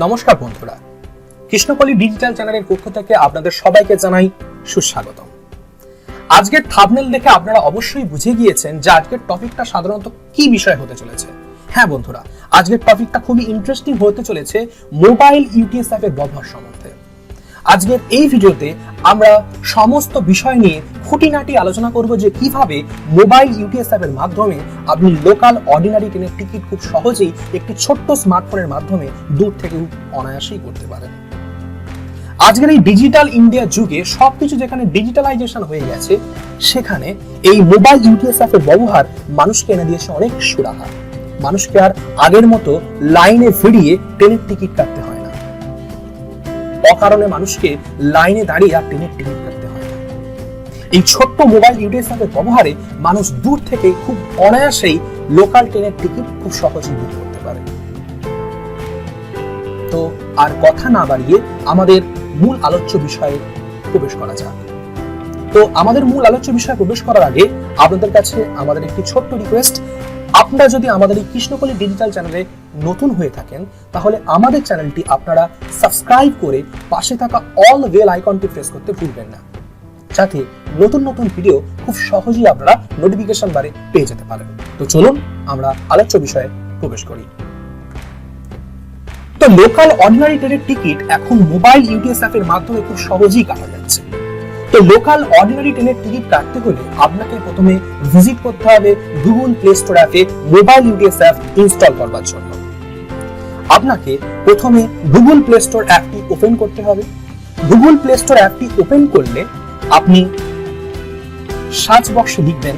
নমস্কার বন্ধুরা, কৃষ্ণকলি ডিজিটাল চ্যানেলের পক্ষ থেকে আপনাদের সবাইকে জানাই সুস্বাগতম। আজকের থাম্বনেল দেখে আপনারা অবশ্যই বুঝে গিয়েছেন যে আজকের টপিকটা সাধারণত কি বিষয় হতে চলেছে। হ্যাঁ বন্ধুরা, আজকের টপিকটা খুবই ইন্টারেস্টিং হতে চলেছে মোবাইল ইউটিএস অ্যাপের ব্যবহার সম্বন্ধে। আজকের এই ভিডিওতে আমরা সমস্ত বিষয় নিয়ে খুঁটিনাটি আলোচনা করব যে কিভাবে মোবাইল ইউটিএস অ্যাপের মাধ্যমে আপনি লোকাল অর্ডিনারি ট্রেনের টিকিট খুব সহজেই একটি ছোট্ট স্মার্টফোনের মাধ্যমে দূর থেকে অনায়াসেই করতে পারেন। আজকের এই ডিজিটাল ইন্ডিয়া যুগে সবকিছু যেখানে ডিজিটালাইজেশন হয়ে গেছে, সেখানে এই মোবাইল ইউটিএস অ্যাপের ব্যবহার মানুষকে এনে দিয়েছে অনেক সুরাহা। মানুষকে আর আগের মতো লাইনে ভিড়িয়ে ট্রেনের টিকিট কাটতে হয় না, অকারণে মানুষকে লাইনে দাঁড়িয়ে আর ট্রেনের টিকিট কাটতে হয় না। এই ছোট্ট মোবাইল ইউটিএস অ্যাপের ব্যবহারে মানুষ দূর থেকে খুব অনায়াসেই লোকাল ট্রেনের টিকিট খুব সহজেই বুক করতে পারে। তো আর কথা না বাড়িয়ে আমাদের মূল আলোচ্য বিষয়ে প্রবেশ করা যাক। তো আমাদের মূল আলোচ্য বিষয়ে প্রবেশ করার আগে আপনাদের কাছে আমাদের একটি ছোট্ট রিকোয়েস্ট, আপনারা যদি আমাদের এই কৃষ্ণকলি ডিজিটাল চ্যানেলে নতুন হয়ে থাকেন তাহলে আমাদের চ্যানেলটি আপনারা সাবস্ক্রাইব করে পাশে থাকা অল বেল আইকনটি প্রেস করতে ভুলবেন না, যাতে নতুন নতুন ভিডিও খুব সহজেই আপনারা নোটিফিকেশন বারে পেয়ে যেতে পারেন। তো চলুন আমরা আলোচ্য বিষয়ে প্রবেশ করি। তো লোকাল অর্ডিনারি ট্রেনের টিকিট এখন মোবাইল ইউটিএস অ্যাপের মাধ্যমে খুব সহজেই কাটা যাচ্ছে। তো লোকাল অর্ডিনারি ট্রেনের টিকিট কাটতে হলে আপনাকে প্রথমে ভিজিট করতে হবে গুগল প্লে স্টোর অ্যাপে মোবাইল ইউটিএস অ্যাপ ইনস্টল করবার জন্য। আপনাকে প্রথমে গুগল প্লে স্টোর অ্যাপটি ওপেন করতে হবে। গুগল প্লে স্টোর অ্যাপটি ওপেন করলে আপনি সার্চ বক্সে লিখবেন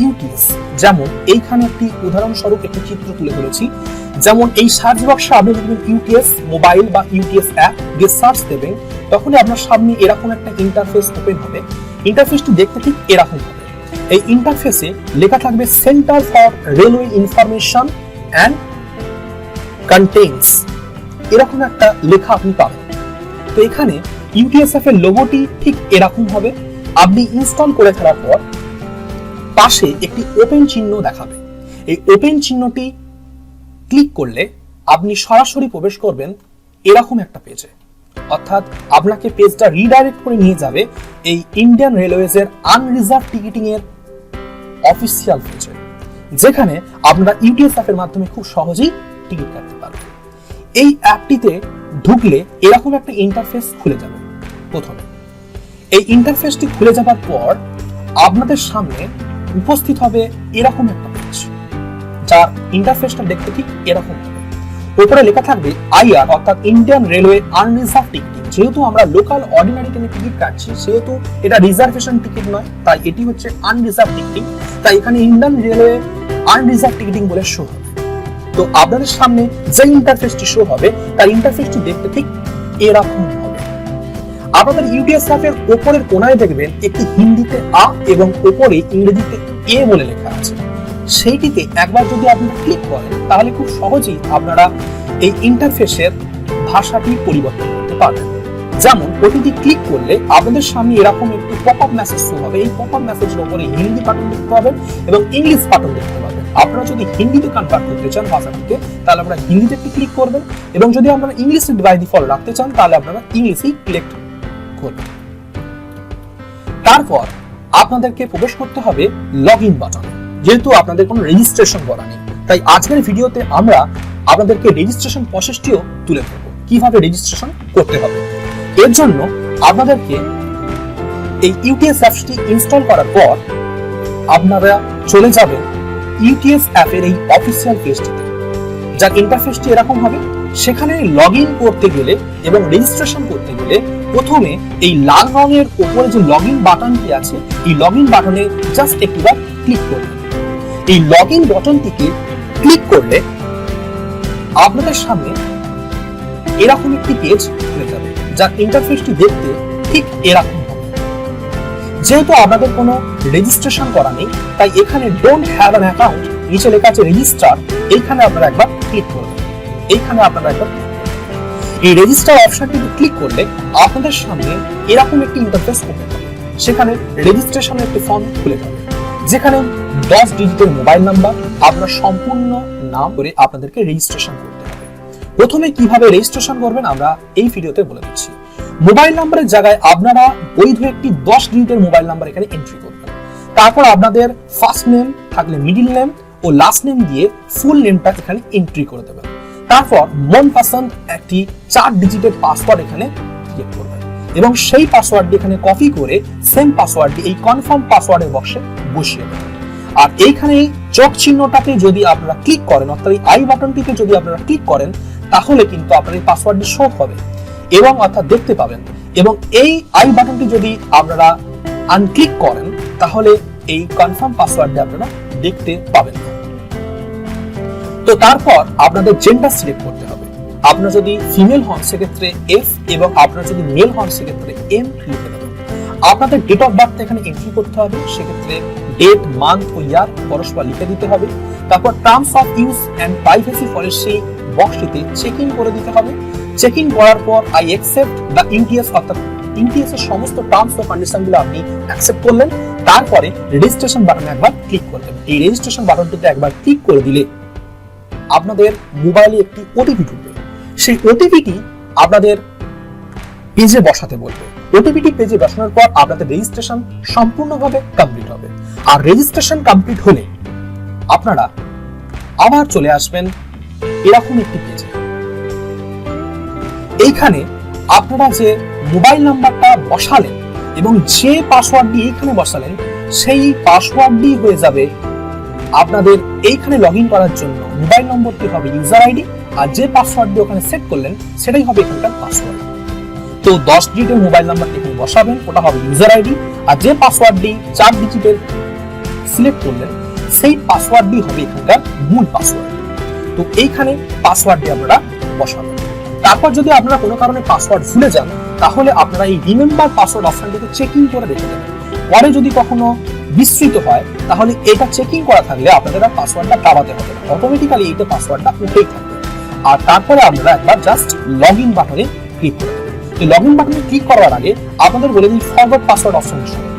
ইউটিএস। যেমন এইখানে একটি উদাহরণস্বরূপ একটি চিত্র তুলে ধরেছি। যেমন এই সার্চ বক্সে আপনি লিখবেন ইউটিএস মোবাইল বা ইউটিএস অ্যাপ দিয়ে সার্চ দেবেন, তখনই আপনার সামনে এরকম একটা ইন্টারফেস ওপেন হবে। ইন্টারফেসটি দেখতে ঠিক এরকম হবে। এই ইন্টারফেসে লেখা থাকবে centre for railway information and contents, এরকম একটা লেখা আপনি পাবেন। তো এখানে ইউটিএস অ্যাপের লোগোটি ঠিক এরকম হবে। আপনি ইনস্টল করে ফেলার পর পাশে একটি ওপেন চিহ্ন দেখাবে। এই ওপেন চিহ্নটি ক্লিক করলে আপনি সরাসরি প্রবেশ করবেন এরকম একটা পেজে, অর্থাৎ আপনাকে পেজটা রিডাইরেক্ট করে নিয়ে যাবে এই ইন্ডিয়ান রেলওয়েজ এর আনরিজার্ভ টিকিটিং এর অফিসিয়াল পেজে, যেখানে আপনারা ইউটিএস অ্যাপের মাধ্যমে খুব সহজেই টিকিট কাটতে পারবেন। এই অ্যাপটিতে ঢুকলে এরকম একটা ইন্টারফেস খুলে যাবে। প্রথমে এই ইন্টারফেসটি খুলে যাবার পর আপনাদের সামনে উপস্থিত হবে এরকম একটা পেজ, যার ইন্টারফেসটা দেখতে ঠিক এরকম হবে। উপরে লেখা থাকবে আইআর অর্থাৎ ইন্ডিয়ান রেলওয়ে আনরিজার্ভ টিকিটিং। যেহেতু আমরা লোকাল অর্ডিনারি ট্রেনের টিকিট কাটছি, সেহেতু এটা রিজার্ভেশন টিকিট নয়, তাই এটি হচ্ছে আনরিজার্ভ টিকিটিং। তাই এখানে ইন্ডিয়ান রেলওয়ে আনরিজার্ভ টিকিটিং বলে শো হবে। তো আপনাদের সামনে যে ইন্টারফেসটি শো হবে তার ইন্টারফেসটি দেখতে ঠিক এরকম হবে। আপনাদের ইউটিএস অ্যাপের উপরের কোনায় দেখবেন একটি হিন্দিতে আ এবং উপরে ইংরেজিতে এ বলে লেখা আছে। সেইটিতে একবার যদি আপনারা ক্লিক করেন তাহলে খুব সহজেই আপনারা এই ইন্টারফেসের ভাষাটি পরিবর্তন করতে পারবেন। যেমন প্রতিটি ক্লিক করলে আপনাদের সামনে এরকম একটি পপআপ মেসেজ শো হবে। এই পপআপ মেসেজের উপরে হিন্দি বাটন দেখতে পাবেন এবং ইংলিশ বাটন দেখতে পাবেন। আপনারা যদি হিন্দিতে কনভার্ট করতে চান ভাষাটিকে, তাহলে আপনারা হিন্দিতে একটি ক্লিক করবেন, এবং যদি আপনারা ইংলিশে বাই ডিফল্ট রাখতে চান তাহলে আপনারা ইংলিশেই সিলেক্ট করবেন। তারপর আপনাদেরকে প্রবেশ করতে হবে লগইন বাটনে। যেহেতু আপনাদের কোনো রেজিস্ট্রেশন করা নেই, তাই আজকের ভিডিওতে আমরা আপনাদেরকে রেজিস্ট্রেশন প্রসেসটিও তুলে ধরব, কিভাবে রেজিস্ট্রেশন করতে হবে। এর জন্য আপনাদেরকে এই ইউটিএস অ্যাপটি ইনস্টল করার পর আপনারা চলে যাবেন ইউটিএস অ্যাপের এই অফিসিয়াল পেজটিতে, যার ইন্টারফেসটি এরকম হবে। সেখানে লগইন করতে গেলে এবং রেজিস্ট্রেশন করতে গেলে প্রথমে এই লাল রঙের উপরে যে লগইন বাটনটি আছে, এই লগইন বাটনে জাস্ট একবার ক্লিক করবেন। এই লগইন বাটনটিকে ক্লিক করলে আপনাদের সামনে এরকম একটি পেজ খুলে যাবে, যার ইন্টারফেসটি দেখতে ঠিক এরকম হবে। যেহেতু আপনাদের কোনো রেজিস্ট্রেশন করা নেই, তাই এখানে ডোন্ট হ্যাভ অ্যান অ্যাকাউন্ট নিচে লেখা আছে রেজিস্টার, এইখানে আপনারা একবার ক্লিক করবেন। এইখানে আপনারা একবার এই রেজিস্টার অপশনটিতে ক্লিক করলে আপনাদের সামনে এরকম একটি ইন্টারফেস ওপেন হবে। সেখানে রেজিস্ট্রেশনের একটি ফর্ম খুলে যাবে, যেখানে 10 ডিজিটের মোবাইল নাম্বার, আপনার সম্পূর্ণ নাম করে আপনাদেরকে রেজিস্ট্রেশন করতে হবে। প্রথমে কিভাবে রেজিস্ট্রেশন করবেন আমরা এই ভিডিওতে বলে দিচ্ছি। মোবাইল নাম্বারের জায়গায় আপনারা বৈধ একটি 10 ডিজিটের মোবাইল নাম্বার এখানে এন্ট্রি করবেন। তারপর আপনাদের ফার্স্ট নেম থাকলে মিডল নেম ও লাস্ট নেম দিয়ে ফুল নেমটা এখানে এন্ট্রি করে দেবেন। তারপর মন পছন্দ একটি 4 ডিজিটের পাসওয়ার্ড এখানে ক্রিয়েট করবেন এবং সেই পাসওয়ার্ডটি এখানে কপি করে সেম পাসওয়ার্ডটি এই কনফার্ম পাসওয়ার্ডের বক্সে বসিয়ে দেবেন। আর এইখানে চোখ চিহ্নটাতে যদি আপনারা ক্লিক করেন, অর্থাৎ এই আই বাটনটিতে যদি আপনারা ক্লিক করেন, তাহলে কিন্তু আপনার এই পাসওয়ার্ডটি শো হবে এবং অর্থাৎ দেখতে পাবেন। এবং এই আই বাটনটি যদি আপনারা আনক্লিক করেন, তাহলে এই কনফার্ম পাসওয়ার্ডটি আপনারা দেখতে পাবেন না। তো তারপর আপনাদের জেন্ডার সিলেক্ট করতে হবে। আপনারা যদি ফিমেল হন সেক্ষেত্রে এফ এবং আপনারা যদি মেল হন সেক্ষেত্রে এম লিখে দেবেন। আপনাদের ডেট অফ বার্থ এখানে এন্ট্রি করতে হবে, সেক্ষেত্রে ডেট, মান্থ ও ইয়ার পরস্পর লিখে দিতে হবে। তারপর terms of use and privacy policy বক্সটিতে চেক ইন করে দিতে হবে। চেক ইন করার পর আই অ্যাকসেপ্ট দ্য ইউটিএস, অর্থাৎ ইউটিএস এর সমস্ত টার্মস ও কন্ডিশনগুলো আপনি অ্যাকসেপ্ট করলেন। তারপরে রেজিস্ট্রেশন বাটনে একবার ক্লিক করবেন। এই রেজিস্ট্রেশন বাটনটিতে একবার ক্লিক করে দিলে আপনাদের মোবাইলে একটি ওটিপি ঢুকবে। সেই ওটিপিটি আপনাদের পেজে বসাতে বলবে। ওটিপিটি পেজে বসানোর পর আপনাদের রেজিস্ট্রেশন সম্পূর্ণভাবে কমপ্লিট হবে। আর রেজিস্ট্রেশন কমপ্লিট হলে আপনারা আবার চলে আসবেন এরকম একটি পেজে। এইখানে আপনারা যে মোবাইল নাম্বারটা বসালেন এবং যে পাসওয়ার্ডটি এইখানে বসালেন, সেই পাসওয়ার্ডটি হয়ে যাবে আপনাদের এইখানে লগ ইন করার জন্য। মোবাইল নম্বরটি হবে ইউজার আইডি, আর যে পাসওয়ার্ডটি ওখানে সেট করলেন সেটাই হবে এখানকার পাসওয়ার্ড। তো 10 ডিজিটের মোবাইল নাম্বারটি এখানে বসাবেন, ওটা হবে ইউজার আইডি, আর যে পাসওয়ার্ডটি 4 ডিজিটের সিলেক্ট করলেন সেই পাসওয়ার্ডটি হবে এখানকার মূল পাসওয়ার্ড। তো এইখানে পাসওয়ার্ডটি আপনারা বসাবেন। তারপর যদি আপনারা কোনো কারণে পাসওয়ার্ড ভুলে যান, তাহলে আপনারা এই রিমেম্বার পাসওয়ার্ড অপশনটিতে চেকিং করে রেখে দেবেন। পরে যদি কখনো বিস্মৃত হয়, তাহলে এটা চেকিং করা থাকলে আপনাদের আর পাসওয়ার্ডটা দাবাতে হবে না, অটোমেটিক্যালি এইটা পাসওয়ার্ডটা উঠেই থাকবে। আর তারপরে আপনারা একবার জাস্ট লগ ইন বাটনে ক্লিক করে দেবেন। এই লগ ইন বাটনে ক্লিক করার আগে আপনাদের বলে দিই ফরওয়ার্ড পাসওয়ার্ড অপশনের সঙ্গে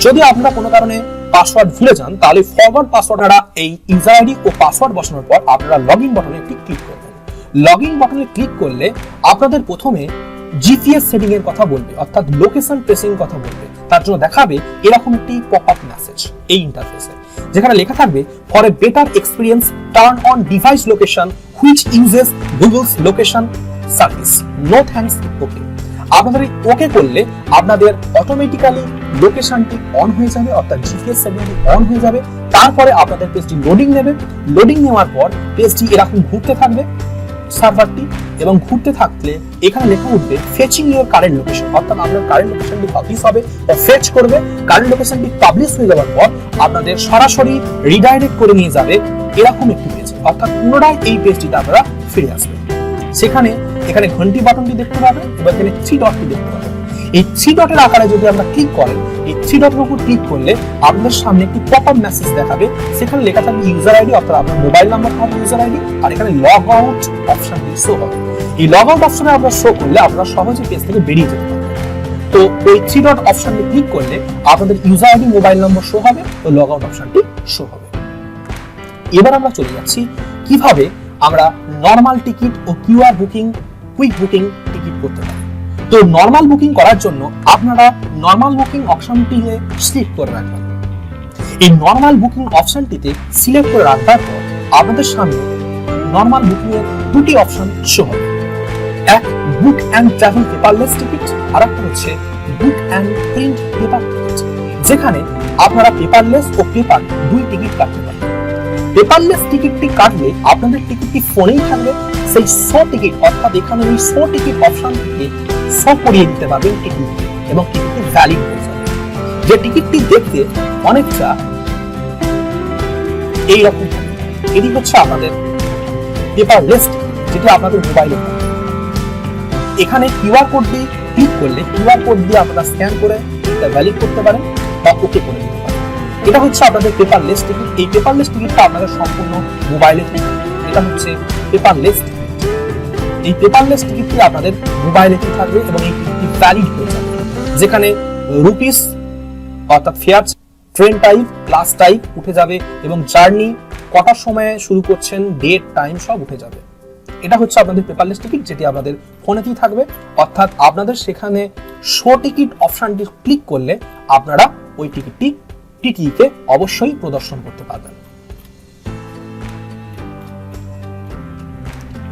যদি আপনারা কোনো কারণে পাসওয়ার্ড ভুলে যান, তাহলে ফরওয়ার্ড পাসওয়ার্ডটা এই ইউজার আইডি ও পাসওয়ার্ড বসানোর পর আপনারা লগ ইন বাটনে একটি ক্লিক করবেন। লগ ইন বাটনে ক্লিক করলে আপনাদের প্রথমে জিপিএস সেটিং এর কথা বলবে, অর্থাৎ লোকেশন ট্রেসিং কথা বলবে। তার জন্য দেখাবে এরকম একটি পপআপ মেসেজ এই ইন্টারফেসে, যেখানে লেখা থাকবে for a better experience turn on device location which uses Google's location service, no thanks, okay. আপনাদের ওকে করলে আপনাদের অটোমেটিক্যালি লোকেশনটি অন হয়ে যাবে, অর্থাৎ জিপিএস সেটিংটি অন হয়ে যাবে। তারপরে আপনাদের পেজটি লোডিং নেবে। লোডিং নেওয়ার পর পেজটি এরকম ঘুরতে থাকবে সার্ভারটি, এবং ঘুরতে থাকলে এখানে লেখা উঠবে ফেচিং ইউর কারেন্ট লোকেশন, অর্থাৎ আপনার কারেন্ট লোকেশনটি পাবলিশ হবে বা ফেচ করবে। কারেন্ট লোকেশনটি পাবলিশ হয়ে যাওয়ার পর আপনাদের সরাসরি রিডাইরেক্ট করে নিয়ে যাবে এরকম একটি পেজ, অর্থাৎ পুনরায় এই পেজটিতে আপনারা ফিরে আসবেন। সেখানে এখানে ঘন্টি বাটনটি দেখতে পাবেন এবং এখানে 3 ডটটি দেখতে পাবেন। এই 3 ডটের আকারে যদি আমরা ক্লিক করেন, এই 3 ডটের উপর ক্লিক করলে আপনাদের সামনে একটি পপআপ মেসেজ দেখাবে। সেখানে লেখা থাকবে ইউজার আইডি, অর্থাৎ আপনার মোবাইল নাম্বার হবে ইউজার আইডি, আর এখানে লগ আউট অপশনটি শো হবে। এই লগ আউট অপশনে আপনারা শো করলে আপনারা সহজে পেজ থেকে বেরিয়ে যেতে পারবেন। তো ওই 3 ডট অপশনে ক্লিক করলে আপনাদের user ID, mobile number show হবে ও লগ আউট অপশনটি শো হবে। এবার আমরা চলে যাচ্ছি কিভাবে আমরা নরমাল টিকিট ও QR booking, quick booking ticket করতে পারি। তো নরমাল বুকিং করার জন্য আপনারা নরমাল বুকিং অপশনটি সিলেক্ট করে রাখবেন। এই নরমাল বুকিং অপশনটিতে সিলেক্ট করে রাখার পর আপনাদের সামনে নরমাল বুকিং এর দুটি অপশন শো হবে। এক বুক এন্ড ট্রাভেল পেপারলেস টিকিট, আর একটা হচ্ছে বুক এন্ড প্রিন্ট পেপার টিকিট, যেখানে আপনারা পেপারলেস ও পেপার দুই টিকিট কাটতে পারেন। পেপারলেস টিকিটটি কাটলে আপনাদের টিকিটটি ফোনেই থাকবে। সেই শো টিকিট, অর্থাৎ এখানে এই শো টিকিট অপশন থেকে শো করিয়ে দিতে পারবেন টিকিট, এবং টিকিটটি ভ্যালিড হয়ে যাবে। যে টিকিটটি দেখতে অনেকটা এইরকম, এটি হচ্ছে আপনাদের পেপারলেস টিকিট, যেটি আপনাদের মোবাইলে থাকে। এখানে কিউআর কোড দিয়ে ক্লিক করলে কিউআর কোড দিয়ে আপনারা স্ক্যান করে এটা ভ্যালিড করতে পারেন বা ওকে করে দিতে পারেন। এটা হচ্ছে আপনাদের পেপারলেস টিকিট। এই পেপারলেস টিকিটটা আপনাদের সম্পূর্ণ মোবাইলে থাকে। এটা হচ্ছে পেপারলেস টিকিট। এই পেপারলেস টিকিটটি আপনাদের মোবাইলেতেই থাকবে এবং এই টিকিটটি ভ্যালিড হয়ে যাবে, যেখানে রুপিস অর্থাৎ fair, train type, class type উঠে যাবে এবং জার্নি কটার সময়ে শুরু করছেন, ডেট, টাইম সব উঠে যাবে। এটা হচ্ছে আপনাদের পেপারলেস টিকিট, যেটি আপনাদের ফোনেতেই থাকবে। অর্থাৎ আপনাদের সেখানে শো টিকিট অপশনটি ক্লিক করলে আপনারা ওই টিকিটটি টিটিই কে অবশ্যই প্রদর্শন করতে পারবেন।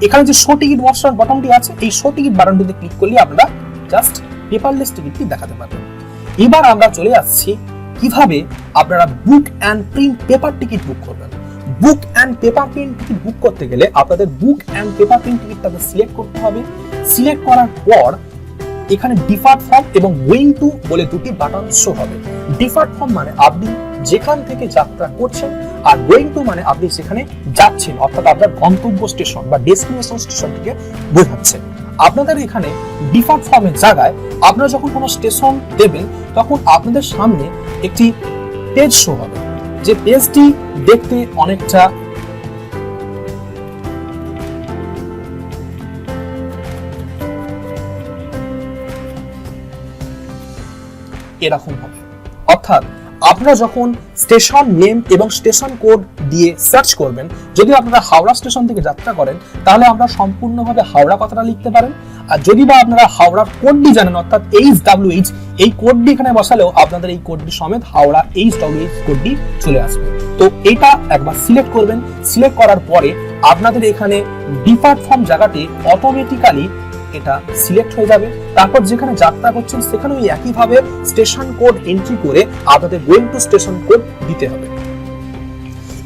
এখানে যে শো টিকিট বাটনটি আছে, এই শো টিকিট বাটনটিতে ক্লিক করলে আপনারা জাস্ট পেপারলেস টিকিটটি দেখাতে পারবেন। এবার আমরা চলে আসছি কিভাবে আপনারা book and print paper ticket book করবেন। Book and paper print ticket book করতে গেলে আপনাদের বুক অ্যান্ড পেপার প্রিন্ট টিকিটটাকে সিলেক্ট করতে হবে। সিলেক্ট করার পর এখানে ডিফার্ট ফর্ম এবং গোয়িং টু বলে দুটি বাটন শো হবে। ডিফার্ট ফর্ম মানে আপনি যেখান থেকে যাত্রা করছেন, আর গোয়িং টু মানে আপনি সেখানে যাচ্ছেন, অর্থাৎ আপনার গন্তব্য স্টেশন বা ডেস্টিনেশন স্টেশনটিকে বোঝাচ্ছে। আপনাদের এখানে ডিফার্ট ফর্মের জায়গায় আপনারা যখন কোনো স্টেশন দেবেন তখন আপনাদের সামনে একটি পেজ শো হবে, যে পেজটি দেখতে অনেকটা এরকম হবে। অর্থাৎ আপনারা যখন স্টেশন নেম এবং স্টেশন কোড দিয়ে সার্চ করবেন, যদি আপনারা হাওড়া স্টেশন থেকে যাত্রা করেন তাহলে আমরা সম্পূর্ণভাবে হাওড়া কথাটা লিখতে পারেন, আর যদি বা আপনারা হাওড়ার কোডটি জানেন অর্থাৎ HWH, এই কোডটি এখানে বসালেও আপনাদের এই কোডটি সমেত হাওড়া HWH কোডটি চলে আসবে। তো এটা একবার সিলেক্ট করবেন। সিলেক্ট করার পরে আপনাদের এখানে ডিফার্ট ফর্ম জায়গাটি অটোমেটিক্যালি এটা সিলেক্ট হয়ে যাবে। তারপর যেখানে যাত্রা করছেন সেখানে ওই একইভাবে স্টেশন কোড এন্ট্রি করে আপনাদের গোয়িং টু স্টেশন কোড দিতে হবে।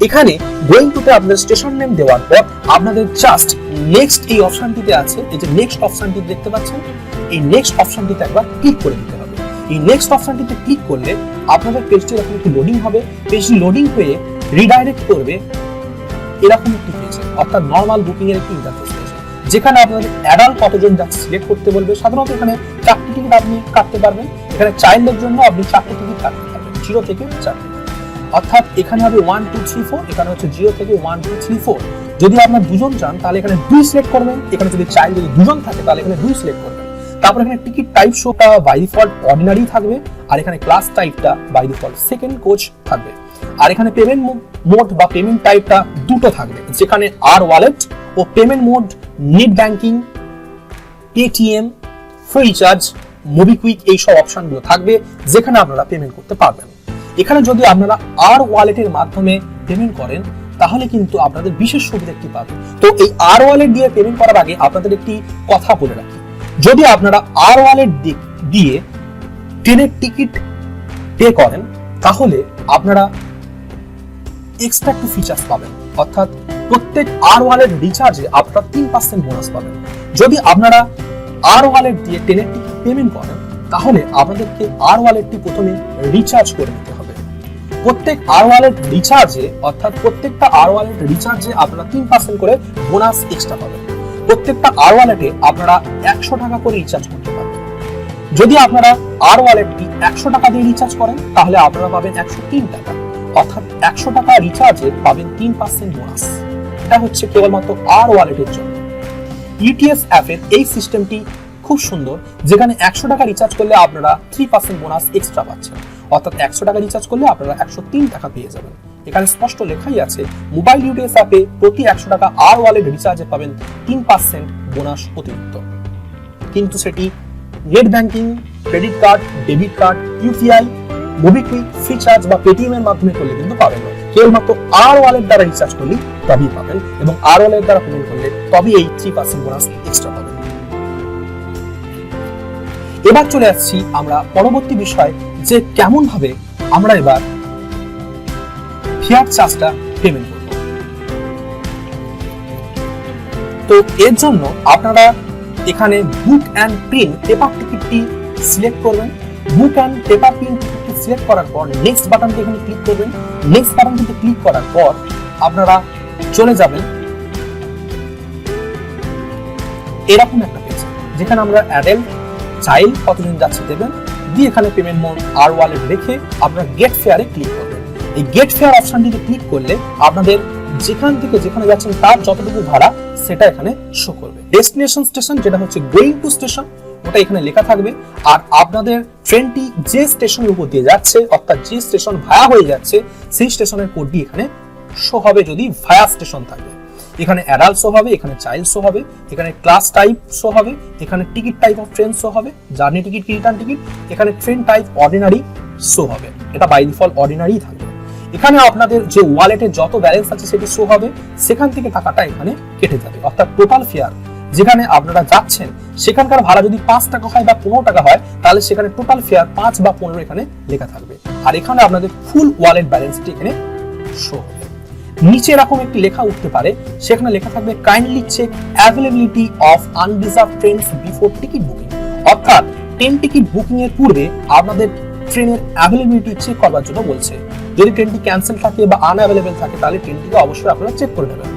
এখানে গোয়িং টুতে আপনাদের স্টেশন নেম দেওয়ার পর আপনাদের জাস্ট নেক্সট এই অপশনটিতে আছে, এই যে নেক্সট অপশনটি দেখতে পাচ্ছেন, এই নেক্সট অপশনটিতে একবার ক্লিক করে দিতে হবে। এই নেক্সট অপশনটিতে ক্লিক করলে আপনাদের পেজটি এরকম একটি লোডিং হবে। পেজটি লোডিং হয়ে রিডাইরেক্ট করবে এরকম একটি পেজে, অর্থাৎ নর্মাল বুকিং এর একটি ইন্টারফেস, যেখানে আপনাদের অ্যাডাল্ট কতজন যাচ্ছে সিলেক্ট করতে বলবে। সাধারণত এখানে 4টি টিকিট আপনি কাটতে পারবেন। এখানে চাইল্ডের জন্য আপনি 4টি টিকিট কাটতে পারবেন, 0 থেকে 4। অর্থাৎ এখানে হবে 1 2 3 4, এখানে হচ্ছে 0 থেকে 1 2 3 4। যদি আপনার 2জন চান তাহলে এখানে 2 সিলেক্ট করবেন। এখানে যদি চাইল্ড যদি 2জন থাকে তাহলে এখানে 2 সিলেক্ট করবেন। তারপর এখানে টিকিট টাইপ শোটা বাই ডিফল্ট অর্ডিনারি থাকবে, আর এখানে ক্লাস টাইপটা বাই ডিফল্ট সেকেন্ড কোচ থাকবে। আর এখানে পেমেন্ট মোড বা পেমেন্ট টাইপটা দুটো থাকবে, যেখানে আর ওয়ালেট ও payment mode net banking, Paytm, Freecharge, MobiKwik এই সব অপশনগুলো থাকবে, যেখানে আপনারা পেমেন্ট করতে পারবেন। এখানে যদি আপনারা আর ওয়ালেটের মাধ্যমে পেমেন্ট করেন তাহলে কিন্তু আপনাদের বিশেষ সুবিধা একটি পাবেন। তো এই আর ওয়ালেট দিয়ে পেমেন্ট করার আগে আপনাদের একটি কথা বলে রাখি, যদি আপনারা আর ওয়ালেট দিয়ে ট্রেনের টিকিট পে করেন তাহলে আপনারা এক্সট্রা একটু ফিচার্স পাবেন, অর্থাৎ প্রত্যেক আর ওয়ালেট রিচার্জে আপনারা 3% বোনাস পাবেন। যদি আপনারা আর ওয়ালেট দিয়ে ট্রেনের টিকিট পেমেন্ট করেন তাহলে আপনাদেরকে আর ওয়ালেটটি প্রথমে রিচার্জ করে নিতে হবে। প্রত্যেক আর ওয়ালেট রিচার্জে, অর্থাৎ প্রত্যেকটা আর ওয়ালেট রিচার্জে আপনারা 3% করে বোনাস এক্সট্রা পাবেন। প্রত্যেকটা আর ওয়ালেটে আপনারা 100 টাকা করে রিচার্জ করতে পারবেন। যদি আপনারা আর ওয়ালেটটি 100 টাকা দিয়ে রিচার্জ করেন তাহলে আপনারা পাবেন 103 টাকা, অর্থাৎ 100 টাকা রিচার্জে পাবেন 3% বোনাস। এটা হচ্ছে কেবলমাত্র আর ওয়ালেটের জন্য। ইউটিএস অ্যাপের এই সিস্টেমটি খুব সুন্দর, যেখানে 100 টাকা রিচার্জ করলে আপনারা 3% বোনাস এক্সট্রা পাচ্ছেন, অর্থাৎ 100 টাকা রিচার্জ করলে আপনারা 103 টাকা পেয়ে যাবেন। এখানে স্পষ্ট লেখাই আছে মোবাইল ইউটিএস অ্যাপে প্রতি 100 টাকা আর ওয়ালেট রিচার্জে পাবেন 3% বোনাস অতিরিক্ত। কিন্তু সেটি net banking, credit card, debit card, UPI, MobiKwik, Freecharge বা পেটিএম এর মাধ্যমে করলে কিন্তু পাবেন না। কেবলমাত্র আর ওয়ালেট দ্বারা রিচার্জ করলে তবেই পাবেন, এবং আর ওয়ালেট দ্বারা পেমেন্ট করলে তবেই এই 3% বোনাস এক্সট্রা পাবেন। এবার চলে আসছি আমরা পরবর্তী বিষয়, যে কেমন ভাবে আমরা এবার ফেয়ার চার্জটা পেমেন্ট করব। তো এর জন্য আপনারা এখানে বুক অ্যান্ড প্রিন্ট পেপার টিকিটটি সিলেক্ট করবেন। বুক অ্যান্ড পেপার প্রিন্ট টিকিটটি সিলেক্ট করার পর নেক্সট বাটনটি এখানে ক্লিক করবেন। নেক্সট বাটনটিতে ক্লিক করার পর আপনারা চলে যাবেন এরকম একটা পেজ, যেখানে আমরা অ্যাডাল্ট, চাইল্ড কতজন যাচ্ছে দেবেন, দিয়ে এখানে পেমেন্ট মোড আর ওয়ালেট রেখে আপনারা গেট ফেয়ারে ক্লিক করবেন। এই গেট ফেয়ার অপশনটিতে ক্লিক করলে আপনাদের যেখান থেকে যেখানে যাচ্ছেন তার যতটুকু ভাড়া সেটা এখানে শো করবে। ডেস্টিনেশন স্টেশন যেটা হচ্ছে গোয়িং টু স্টেশন, ওটা এখানে লেখা থাকবে। আর আপনাদের ট্রেনটি যে স্টেশনের উপর দিয়ে যাচ্ছে, অর্থাৎ যে স্টেশন ভায়া হয়ে যাচ্ছে, সেই স্টেশনের কোডটি এখানে শো হবে যদি ভায়া স্টেশন থাকে। এখানে অ্যাডাল্ট শো হবে, এখানে চাইল্ড শো হবে, এখানে ক্লাস টাইপ শো হবে, এখানে ticket type of train show হবে, জার্নি টিকিট কি রিটার্ন টিকিট, এখানে ট্রেন টাইপ অর্ডিনারি শো হবে, এটা বাই ডিফল্ট অর্ডিনারি থাকবে। এখানে আপনাদের যে ওয়ালেটে যত ব্যালেন্স আছে সেটি শো হবে, সেখান থেকে টাকাটা এখানে কেটে যাবে, অর্থাৎ টোটাল ফেয়ার যেখানে আপনারা যাচ্ছেন সেখানকার ভাড়া যদি 5 টাকা হয় বা 15 টাকা হয় তাহলে সেখানে টোটাল ফেয়ার 5 বা 15 এখানে লেখা থাকবে। আর এখানে আপনাদের ফুল ওয়ালেট ব্যালেন্সটি এখানে শো হবে। নিচে এরকম একটি লেখা উঠতে পারে, সেখানে লেখা থাকবে kindly check availability of unreserved trains before ticket booking, অর্থাৎ ট্রেন টিকিট বুকিং এর পূর্বে আপনাদের ট্রেনের অ্যাভেলেবিলিটি চেক করার জন্য বলছে। যদি ট্রেনটি ক্যান্সেল থাকে বা আনঅ্যাভেলেবল থাকে তাহলে ট্রেনটিকে অবশ্যই আপনারা চেক করে নেবেন।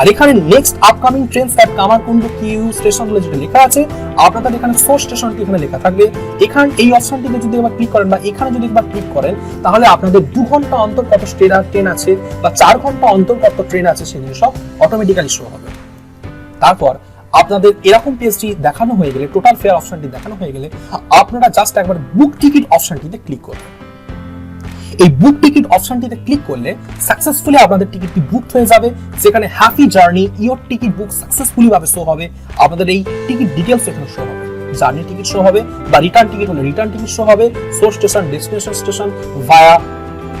আর এখানে next upcoming trains that Kamarkundu কিউ স্টেশন বলে যেটা লেখা আছে, আপনাদের এখানে সোর্স স্টেশনটি এখানে লেখা থাকবে। এখানে এই অপশনটিতে যদি একবার ক্লিক করেন বা এখানে যদি একবার ক্লিক করেন তাহলে আপনাদের 2 ঘন্টা অন্তর কত ট্রেন আছে বা 4 ঘন্টা অন্তর কত ট্রেন আছে সেগুলো সব অটোমেটিক্যালি শো হবে। তারপর আপনাদের এরকম পেজটি দেখানো হয়ে গেলে, টোটাল ফেয়ার অপশনটি দেখানো হয়ে গেলে আপনারা জাস্ট একবার বুক টিকিট অপশনটিতে ক্লিক করবেন। এই বুক টিকিট অপশনটিতে ক্লিক করলে সাকসেসফুলি আপনাদের টিকিটটি বুকড হয়ে যাবে, যেখানে happy journey your ticket book successfully ভাবে শো হবে। আপনাদের এই টিকিট ডিটেইলস এখানে শো হবে, জার্নি টিকিট শো হবে বা রিটার্ন টিকিট হলে রিটার্ন টিকিট শো হবে, সোর্স স্টেশন ডেস্টিনেশন স্টেশন ভায়া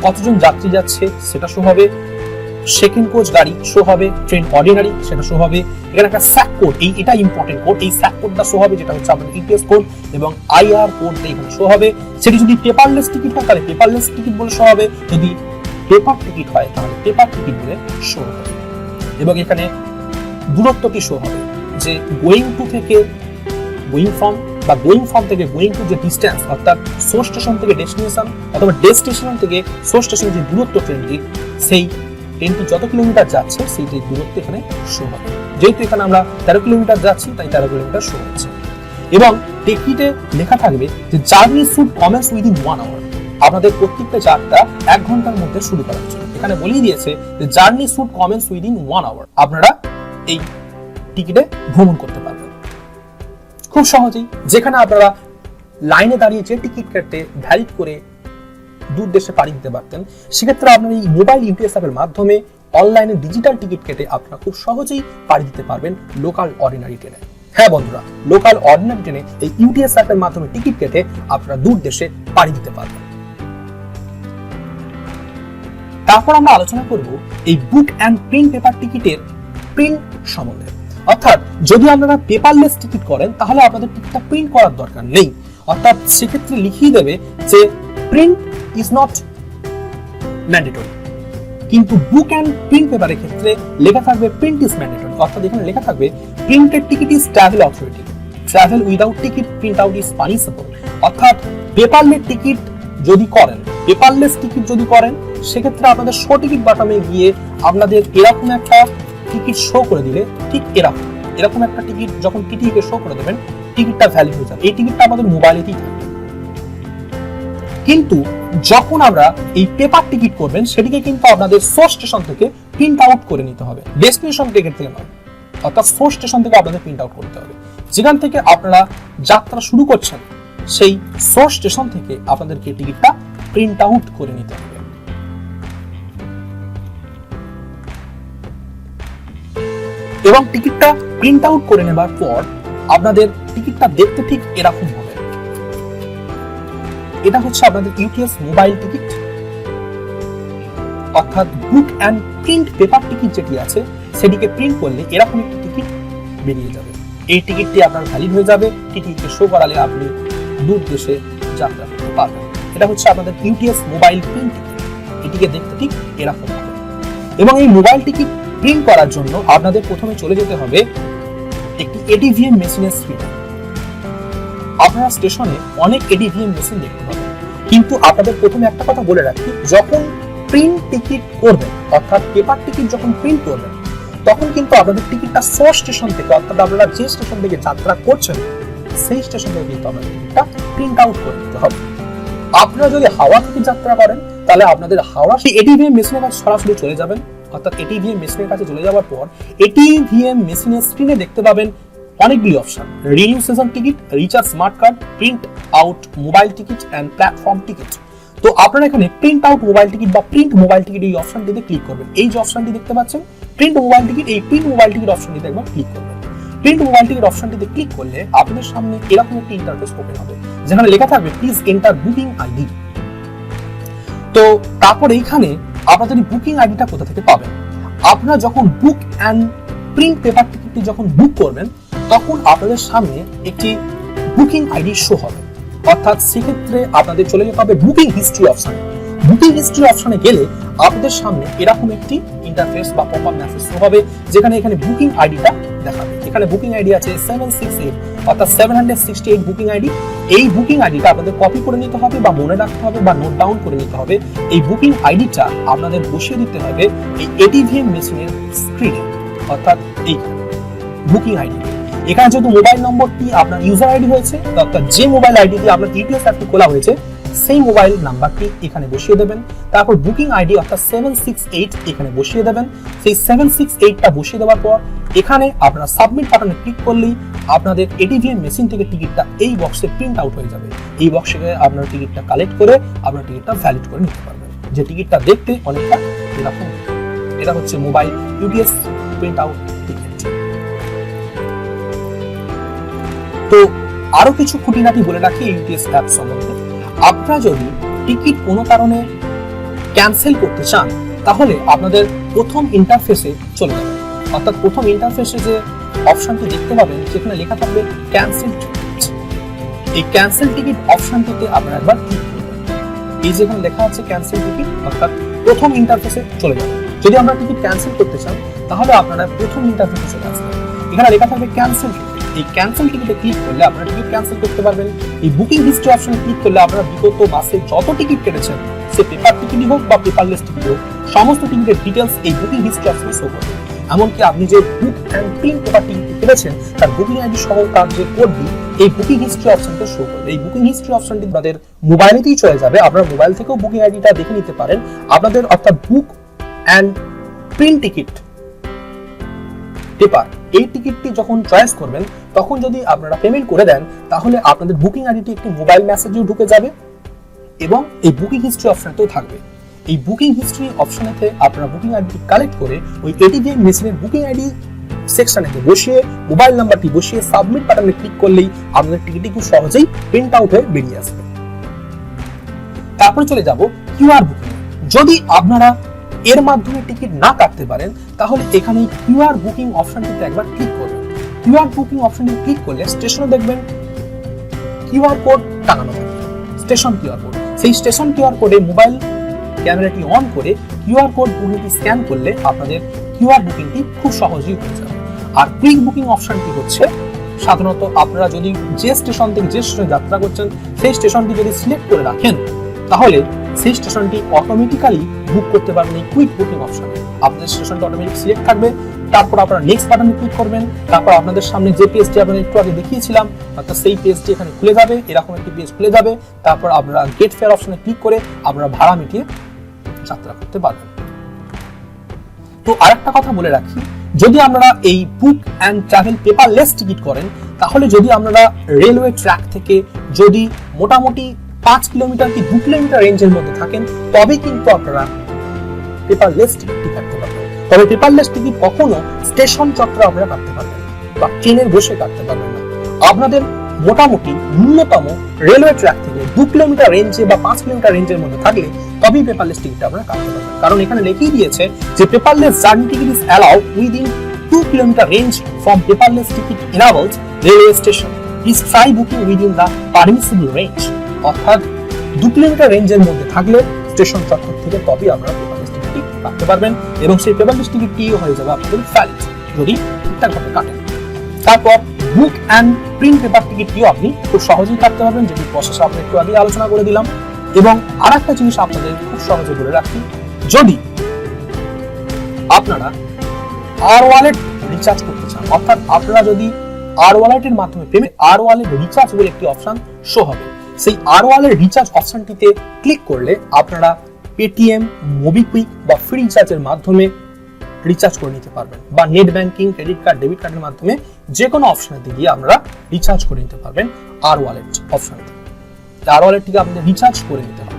কতজন যাত্রী যাচ্ছে সেটা শো হবে, সেকেন্ড কোচ গাড়ি শো হবে, ট্রেন অর্ডিনারি সেটা শো হবে। এখানে একটা স্যাক কোড, এটা ইম্পর্টেন্ট কোড, এই স্যাক কোডটা শো হবে যেটা হচ্ছে আপনাদের ইটিএস কোড এবং আইআর কোডটা এখানে শো হবে। সেটি যদি পেপারলেস টিকিট হয় তাহলে পেপারলেস টিকিট বলে শো হবে, যদি পেপার টিকিট হয় তাহলে পেপার টিকিট বলে শো হবে। এবং এখানে দূরত্বটি শো হবে, যে গোয়িং টু থেকে গোয়িং ফ্রম বা গোয়িং ফ্রম থেকে গোয়িং টু যে ডিস্টেন্স, অর্থাৎ সোর্স স্টেশন থেকে ডেস্টিনেশন অথবা ডেস্টিনেশন থেকে সোর্স স্টেশন যে দূরত্ব ট্রেনটি, সেই ট্রেনটি যত কিলোমিটার যাচ্ছে সেই দূরত্ব এখানে শো হবে। যেহেতু এখানে আমরা 13 কিলোমিটার যাচ্ছি তাই 13 কিলোমিটার শো হচ্ছে। এবং টিকিটে লেখা থাকবে যে journey should commence within 1 hour, আপনাদের প্রত্যেকটা যাত্রা 1 ঘন্টার মধ্যে শুরু করা হচ্ছে। এখানে বলেই দিয়েছে যে journey should commence within 1 hour, আপনারা এই টিকিটে ভ্রমণ করতে পারবেন খুব সহজেই। যেখানে আপনারা লাইনে দাঁড়িয়ে যে টিকিট কাটতে ভ্যালিড করে দূর দেশে পাড়ি দিতে পারতেন, সেক্ষেত্রে আপনার এই মোবাইল ইউটিএস অ্যাপের মাধ্যমে অনলাইনে ডিজিটাল টিকিট কেটে আপনারা খুব সহজেই পাড়ি দিতে পারবেন লোকাল অর্ডিনারি ট্রেনে। হ্যাঁ বন্ধুরা, লোকাল অর্ডিনারি ট্রেনে এই ইউটিএস অ্যাপের মাধ্যমে টিকিট কেটে আপনারা দূর দেশে পাড়ি দিতে পারবেন। তারপর আমরা আলোচনা করব এই বুক অ্যান্ড প্রিন্ট পেপার টিকিটের প্রিন্ট সম্বন্ধে। অর্থাৎ যদি আপনারা পেপারলেস টিকিট করেন তাহলে আপনাদের টিকিটটা প্রিন্ট করার দরকার নেই, অর্থাৎ সেক্ষেত্রে লিখিয়ে দেবে যে প্রিন্ট ইজ নট ম্যান্ডেটরি। কিন্তু বুক অ্যান্ড প্রিন্ট পেপারের ক্ষেত্রে লেখা থাকবে প্রিন্ট ইজ ম্যান্ডেটরি, অর্থাৎ এখানে লেখা থাকবে printed ticket is travel authority, travel without ticket print out is punishable. অর্থাৎ পেপারলেস টিকিট যদি করেন, পেপারলেস টিকিট যদি করেন সেক্ষেত্রে আপনাদের শো টিকিট বাটনে গিয়ে আপনাদের এরকম একটা টিকিট শো করে দিলে, ঠিক এরকম একটা টিকিট যখন টিটিকে শো করে দেবেন টিকিটটা ভ্যালিড হয়ে যাবে। এই টিকিটটা আমাদের মোবাইলেতেই থাকবে। কিন্তু যখন আমরা এই পেপার টিকিট করবেন সেটিকে কিন্তু আপনাদের সোর্স স্টেশন থেকে প্রিন্ট আউট করে নিতে হবে, ডেস্টিনেশন টিকিট থেকে নয়, অর্থাৎ সোর্স স্টেশন থেকে আপনাদের প্রিন্ট আউট করতে হবে। যেখান থেকে আপনারা যাত্রা শুরু করছেন সেই সোর্স স্টেশন থেকে আপনাদেরকে টিকিটটা প্রিন্ট আউট করে নিতে হবে। এবং টিকিটটা প্রিন্ট আউট করে নেবার পর আপনাদের টিকিটটা দেখতে ঠিক এরকম হবে। এটা হচ্ছে আপনাদের ইউটিএস মোবাইল টিকিট, অর্থাৎ বুক অ্যান্ড প্রিন্ট পেপার টিকিট যেটি আছে সেটিকে প্রিন্ট করলে এরকম একটি টিকিট বেরিয়ে যাবে। এই টিকিটটি আপনার ভ্যালিড হয়ে যাবে, টিকিটকে শো করালে আপনি দূর দেশে যাত্রা করতে পারবেন। এটা হচ্ছে আপনাদের ইউটিএস মোবাইল প্রিন্ট টিকিট, এটিকে দেখতে ঠিক এরকম হবে। এবং এই মোবাইল টিকিট প্রিন্ট করার জন্য আপনাদের প্রথমে চলে যেতে হবে একটি এডিভিএম মেশিনের স্ক্রিনে। আপনারা স্টেশনে অনেক এডিভিএম মেশিন দেখতে পাবেন, কিন্তু আপনাদের প্রথমে একটা কথা বলে রাখি, যখন প্রিন্ট টিকিট করবেন অর্থাৎ পেপার টিকিট যখন প্রিন্ট করবেন তখন কিন্তু আপনাদের টিকিটটা সোর্স স্টেশন থেকে, অর্থাৎ আপনারা যে স্টেশন থেকে যাত্রা করছেন সেই স্টেশন থেকে কিন্তু আপনাদের টিকিটটা প্রিন্ট আউট করে দিতে হবে। আপনারা যদি হাওড়া থেকে যাত্রা করেন তাহলে আপনাদের হাওড়া সেই এডিভিএম মেশিনের কাছে সরাসরি চলে যাবেন, অর্থাৎ এটিভিএম মেশিনের কাছে চলে যাওয়ার পর এটিভিএম মেশিনের স্ক্রিনে দেখতে পাবেন অনেকগুলি option, renew season ticket, recharge smart card, print out mobile ticket and platform ticket. তো আপনারা এখানে প্রিন্ট আউট মোবাইল টিকিট বা প্রিন্ট মোবাইল টিকিট এই অপশনটিতে ক্লিক করবেন। এই যে অপশনটি দেখতে পাচ্ছেন প্রিন্ট মোবাইল টিকিট, এই প্রিন্ট মোবাইল টিকিট অপশনটিতে একবার ক্লিক করবেন। প্রিন্ট মোবাইল টিকিট অপশনটিতে ক্লিক করলে আপনাদের সামনে এরকম একটি ইন্টারফেস ওপেন হবে যেখানে লেখা থাকবে প্লিজ এন্টার বুকিং আইডি। তো তারপর এইখানে আপনাদের বুকিং আইডিটা কোথা থেকে পাবেন? আপনারা যখন বুক অ্যান্ড প্রিন্ট পেপার টিকিটটি যখন বুক করবেন তখন আপনাদের সামনে একটি বুকিং আইডি শো হবে, অর্থাৎ সেক্ষেত্রে আপনাদের চলে যেতে হবে বুকিং হিস্ট্রি অপশনে। বুকিং হিস্ট্রি অপশনে গেলে আপনাদের সামনে এরকম একটি ইন্টারফেস বা পপ আপ মেসেজ শো হবে যেখানে এখানে বুকিং আইডিটা দেখাবে। এখানে বুকিং আইডি আছে 768 অর্থাৎ 768 বুকিং আইডি। এই বুকিং আইডিটা আপনাদের কপি করে নিতে হবে বা মনে রাখতে হবে বা নোট ডাউন করে নিতে হবে। এই বুকিং আইডিটা আপনাদের বসিয়ে দিতে হবে এই এটিভিএম মেশিনের স্ক্রিনে, অর্থাৎ এই বুকিং আইডি। এখানে যেহেতু মোবাইল নম্বরটি আপনার ইউজার আইডি হয়েছে, অর্থাৎ যে মোবাইল আইডি দিয়ে আপনার ইউটিএস অ্যাপটি খোলা হয়েছে সেই মোবাইল নাম্বারটি এখানে বসিয়ে দেবেন। তারপর বুকিং আইডি অর্থাৎ 768 এখানে বসিয়ে দেবেন। সেই 768টা বসিয়ে দেওয়ার পর এখানে আপনারা সাবমিট বাটনে ক্লিক করলেই আপনাদের এটিভিএম মেশিন থেকে টিকিটটা এই বক্সে প্রিন্ট আউট হয়ে যাবে। এই বক্সে আপনার টিকিটটা কালেক্ট করে আপনার টিকিটটা ভ্যালিড করে নিতে পারবেন, যে টিকিটটা দেখতে অনেকটা এরকম। এটা হচ্ছে mobile UTS print out ticket. তো আরো কিছু খুঁটিনাটি বলে রাখি ইউটিএস অ্যাপ সম্বন্ধে। আপনারা যদি টিকিট কোনো কারণে ক্যান্সেল করতে চান তাহলে আপনাদের প্রথম ইন্টারফেসে চলে যাবেন, অর্থাৎ প্রথম ইন্টারফেসে যে অপশনটি দেখতে পাবেন যেখানে লেখা থাকবে ক্যান্সেল টিকিট। এই ক্যান্সেল টিকিট অপশনটিতে আপনারা একবার ক্লিক করবেন। এই যেখানে লেখা আছে ক্যান্সেল টিকিট, অর্থাৎ প্রথম ইন্টারফেসে চলে যাবেন। যদি আমরা টিকিট ক্যান্সেল করতে চান তাহলে আপনারা প্রথম ইন্টারফেসে চলে আসবেন। এখানে লেখা থাকবে ক্যান্সেল টিকিট। এই ক্যান্সেল টিকিটে ক্লিক করলে আপনারা টিকিট ক্যান্সেল করতে পারবেন। এই বুকিং হিস্ট্রি অপশনে ক্লিক করলে আপনারা বিগত মাসে যত টিকিট কেটেছেন, সে পেপার টিকিটই হোক বা পেপারলেস টিকিট হোক, সমস্ত টিকিটের ডিটেলস এই বুকিং হিস্ট্রি অপশনে শো করবে। এমনকি আপনি যে book and print paper ticket কেটেছেন তার বুকিং আইডি সহ তার যে কোডটি এই বুকিং হিস্ট্রি অপশনটা শো করবে। এই বুকিং হিস্ট্রি অপশনটি আপনাদের মোবাইলেতেই চলে যাবে, আপনারা মোবাইল থেকেও বুকিং আইডিটা দেখে নিতে পারেন। আপনাদের অর্থাৎ বুক অ্যান্ড প্রিন্ট টিকিট পেপার এই টিকিটটি যখন চয়েস করবেন তখন যদি আপনারা পেমেন্ট করে দেন তাহলে আপনাদের বুকিং আইডিটি একটি মোবাইল মেসেজেও ঢুকে যাবে এবং এই বুকিং হিস্ট্রি অপশনটাও থাকবে। এই বুকিং হিস্ট্রি অপশনেতে আপনারা বুকিং আইডি কালেক্ট করে ওই এটিভিএম মেশিনের বুকিং আইডি সেকশনেতে বসিয়ে মোবাইল নাম্বারটি বসিয়ে সাবমিট বাটনে ক্লিক করলেই আপনাদের টিকিটটি খুব সহজেই প্রিন্ট আউট হয়ে বেরিয়ে আসবে। তারপরে চলে যাব কিউআর বুকিং। যদি আপনারা এর মাধ্যমে টিকিট না কাটতে পারেন তাহলে এখানে কিউআর বুকিং অপশনটিতে একবার ক্লিক করবেন। কিউআর বুকিং অপশনটি ক্লিক করলে স্টেশনে দেখবেন কিউআর কোড টাঙানো থাকবে, স্টেশন কিউআর কোড। সেই স্টেশন কিউআর কোডে মোবাইল ক্যামেরাটি অন করে কিউআর কোড বুকিংটি স্ক্যান করলে আপনাদের কিউআর বুকিংটি খুব সহজেই হয়ে যাবে। আর কুইক বুকিং অপশনটি হচ্ছে সাধারণত আপনারা যদি যে স্টেশন থেকে যে স্টেশনে যাত্রা করছেন সেই স্টেশনটি যদি সিলেক্ট করে রাখেন তাহলে সেই স্টেশনটি অটোমেটিক্যালি বুক করতে পারবেন এই কুইক বুকিং অপশনে। আপনাদের স্টেশনটা অটোমেটিক সিলেক্ট থাকবে, তারপর আপনারা নেক্সট বাটনে ক্লিক করবেন। তারপর আপনাদের সামনে যে পেজটি আপনাদের একটু আগে দেখিয়েছিলাম অর্থাৎ সেই পেজটি এখানে খুলে যাবে, এরকম একটি পেজ খুলে যাবে। তারপর আপনারা গেট ফেয়ার অপশনে ক্লিক করে আপনারা ভাড়া মিটিয়ে যাত্রা করতে পারবেন। তো আরেকটা কথা বলে রাখি, যদি আপনারা এই book and travel paperless ticket করেন তাহলে যদি আপনারা রেলওয়ে ট্র্যাক থেকে যদি মোটামুটি 5 কিলোমিটার কি 2 কিলোমিটার রেঞ্জের মধ্যে থাকেন তবে কিন্তু আপনারা পেপারলেস টিকিট কাটতে পারবেন। তবে পেপারলেস টিকিট কখনো স্টেশন চত্বরে আপনারা কাটতে পারবেন বা ট্রেনের বসে কাটতে পারবেন না। আপনাদের মোটামুটি ন্যূনতম রেলওয়ে ট্র্যাক থেকে 2 কিলোমিটার রেঞ্জে বা 5 কিলোমিটার রেঞ্জের মধ্যে থাকলে তবেই পেপারলেস টিকিটটা আপনারা কাটতে পারবেন। কারণ এখানে লেখেই দিয়েছে যে paperless journey ticket is allowed within 2 kilometre range from paperless ticket enabled railway station. Please try booking within the permissible range. অর্থাৎ 2 কিলোমিটার রেঞ্জের মধ্যে থাকলে স্টেশন চত্বর থেকে তবেই আপনারা পেপারলেস টিকিটটি কাটতে পারবেন এবং সেই পেপারলেস টিকিটটি হয়ে যাবে আপনাদের ভ্যালিড যদি ঠিকঠাকভাবে কাটেন। তারপর বুক অ্যান্ড প্রিন্ট পেপার টিকিটটিও আপনি খুব সহজেই কাটতে পারবেন, যেটি প্রসেস আপনি একটু আগে আলোচনা করে দিলাম। এবং আরেকটা জিনিস আপনাদের খুব সহজে বলে রাখি, যদি আপনারা আর ওয়ালেট রিচার্জ করতে চান, অর্থাৎ আপনারা যদি আর ওয়ালেটের মাধ্যমে পেমেন্ট, আর ওয়ালেট রিচার্জ বলে একটি অপশন শো হবে। সেই আর ওয়ালেট রিচার্জ অপশনটিতে ক্লিক করলে আপনারা পেটিএম, মোবিকুইক বা ফ্রি রিচার্জের মাধ্যমে রিচার্জ করে নিতে পারবেন বা net banking, credit card, debit কার্ডের মাধ্যমে যে কোনো অপশনে দিয়ে আপনারা রিচার্জ করে নিতে পারবেন আর ওয়ালেট অপশনে। আর ওয়ালেটটিকে আপনাদের রিচার্জ করে নিতে হবে।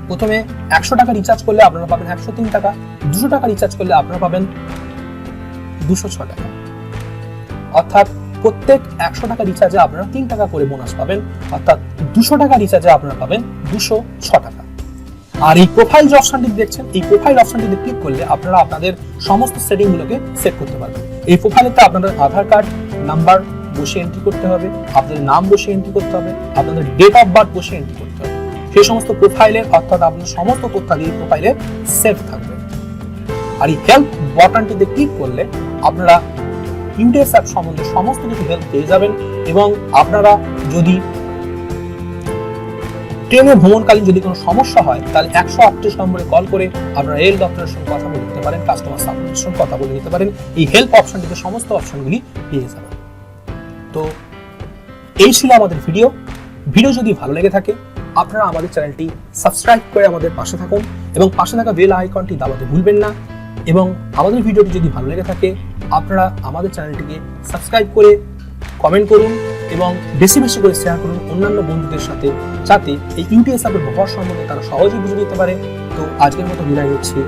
প্রথমে 100 টাকা রিচার্জ করলে আপনারা পাবেন 103 টাকা, 200 টাকা রিচার্জ করলে আপনারা পাবেন 206 টাকা। অর্থাৎ প্রত্যেক 100 টাকা রিচার্জে আপনারা 3 টাকা করে বোনাস পাবেন, অর্থাৎ 200 টাকা রিচার্জে আপনারা পাবেন 206 টাকা। আর এই প্রোফাইল যে অপশনটি দেখছেন, এই প্রোফাইল অপশনটিতে ক্লিক করলে আপনারা আপনাদের সমস্ত সেটিং গুলোকে সেট করতে পারবেন। এই প্রোফাইলেতে আপনাদের আধার কার্ড নাম্বার বসে এন্ট্রি করতে হবে, আপনাদের নাম বসে এন্ট্রি করতে হবে, আপনাদের ডেট অফ বার্থ বসে এন্ট্রি করতে হবে। সেই সমস্ত প্রোফাইলের অর্থাৎ আপনার সমস্ত তথ্যাদি এই প্রোফাইলে সেভ থাকবে। আর এই হেল্প বাটনটিতে ক্লিক করলে আপনারা ইউটিএস অ্যাপ সম্বন্ধে সমস্ত কিছু হেল্প পেয়ে যাবেন। এবং আপনারা যদি ট্রেনে ভ্রমণকালীন যদি কোনো সমস্যা হয় তাহলে 138 নম্বরে কল করে আপনারা রেল দপ্তরের সঙ্গে কথা বলে নিতে পারেন, কাস্টমার সাপোর্টের সঙ্গে কথা বলে নিতে পারেন। এই হেল্প অপশনটিতে সমস্ত অপশনগুলি পেয়ে যাবেন। তো এই ছিল আমাদের ভিডিও যদি ভালো লেগে থাকে আপনারা আমাদের চ্যানেলটি সাবস্ক্রাইব করে আমাদের পাশে থাকুন এবং পাশে থাকা বেল আইকনটি দাবাতে ভুলবেন না। এবং আমাদের ভিডিওটি যদি ভালো লেগে থাকে আপনারা আমাদের চ্যানেলটিকে সাবস্ক্রাইব করে কমেন্ট করুন এবং বেশি বেশি করে শেয়ার করুন অন্যান্য বন্ধুদের সাথে, যাতে এই ইউটিএস অ্যাপের ব্যবহার সম্বন্ধে তারা সহজেই বুঝে নিতে পারে। তো আজকের মতো বিদায় নিচ্ছি।